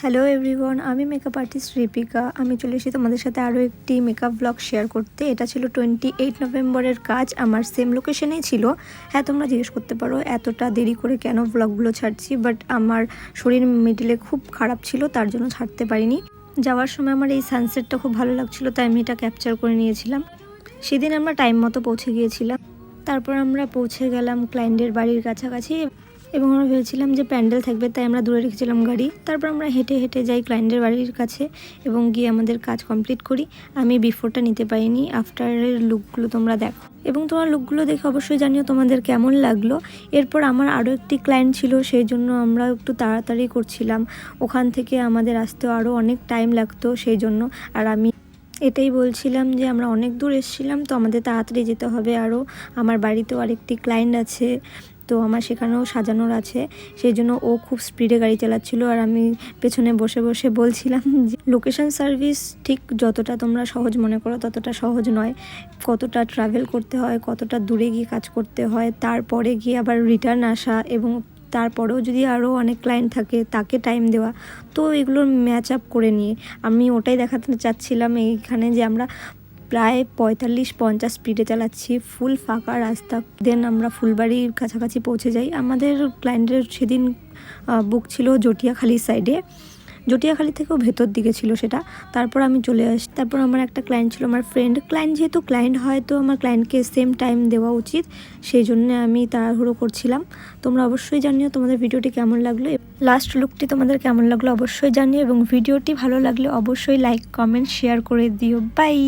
Hello everyone, আমি makeup artist রিপিকা। আমি চলে এসেছি তোমাদের সাথে আরও একটি মেকআপ ব্লগ শেয়ার করতে। এটা ছিল 28 নভেম্বরের কাজ, আমার সেম লোকেশনেই ছিল। হ্যাঁ, তোমরা জিজ্ঞেস করতে পারো এতটা দেরি করে কেন ব্লগগুলো ছাড়ছি, বাট আমার শরীর মিডিলে খুব খারাপ ছিল, তার জন্য ছাড়তে পারিনি। যাওয়ার সময় আমার এই সানসেটটা খুব ভালো লাগছিল, তাই আমি এটা ক্যাপচার করে নিয়েছিলাম। সেদিন আমরা টাইম মতো পৌঁছে গিয়েছিলাম। তারপর আমরা পৌঁছে গেলাম ক্লায়েন্টের বাড়ির কাছাকাছি এবং আমরা ভেবেছিলাম যে প্যান্ডেল থাকবে, তাই আমরা দূরে রেখেছিলাম গাড়ি। তারপর আমরা হেঁটে হেঁটে যাই ক্লায়েন্টের বাড়ির কাছে এবং গিয়ে আমাদের কাজ কমপ্লিট করি। আমি বিফোরটা নিতে পারিনি, আফটারের লুকগুলো তোমরা দেখো এবং তোমার লুকগুলো দেখে অবশ্যই জানিও তোমাদের কেমন লাগলো। এরপর আমার আরও একটি ক্লায়েন্ট ছিল, সেই জন্য আমরা একটু তাড়াতাড়ি করছিলাম। ওখান থেকে আমাদের আসতেও আরও অনেক টাইম লাগতো, সেই জন্য। আর আমি এটাই বলছিলাম যে আমরা অনেক দূর এসেছিলাম, তো আমাদের তাড়াতাড়ি যেতে হবে। আরও আমার বাড়িতেও আরেকটি ক্লায়েন্ট আছে, তো আমার সেখানেও সাজানোর আছে, সেই জন্য ও খুব স্পিডে গাড়ি চালাচ্ছিল আর আমি পেছনে বসে বসে বলছিলাম যে লোকেশন সার্ভিস ঠিক যতটা তোমরা সহজ মনে করো ততটা সহজ নয়। কতটা ট্রাভেল করতে হয়, কতটা দূরে গিয়ে কাজ করতে হয়, তারপরে গিয়ে আবার রিটার্ন আসা, এবং তারপরেও যদি আরও অনেক ক্লায়েন্ট থাকে তাকে টাইম দেওয়া, তো এগুলোর ম্যাচ আপ করে নিয়ে আমি ওটাই দেখাতে চাচ্ছিলাম এইখানে যে আমরা প্রায় 45-50 স্পিডে চালাচ্ছি, ফুল ফাঁকা রাস্তা। দেন আমরা ফুলবাড়ির কাছাকাছি পৌঁছে যাই। আমাদের ক্লায়েন্টের সেদিন বুক ছিল জটিয়াখালির সাইডে, জটিয়াখালি থেকেও ভেতর দিকে ছিল সেটা। তারপর আমি চলে আসি। তারপর আমার একটা ক্লায়েন্ট ছিল, আমার ফ্রেন্ড ক্লায়েন্ট, যেহেতু ক্লায়েন্ট হয় তো আমার ক্লায়েন্টকে সেম টাইম দেওয়া উচিত, সেই জন্য আমি তাড়াহুড়ো করছিলাম। তোমরা অবশ্যই জানিও তোমাদের ভিডিওটি কেমন লাগলো, লাস্ট লুকটি তোমাদের কেমন লাগলো অবশ্যই জানিও, এবং ভিডিওটি ভালো লাগলে অবশ্যই লাইক কমেন্ট শেয়ার করে দিও। বাই।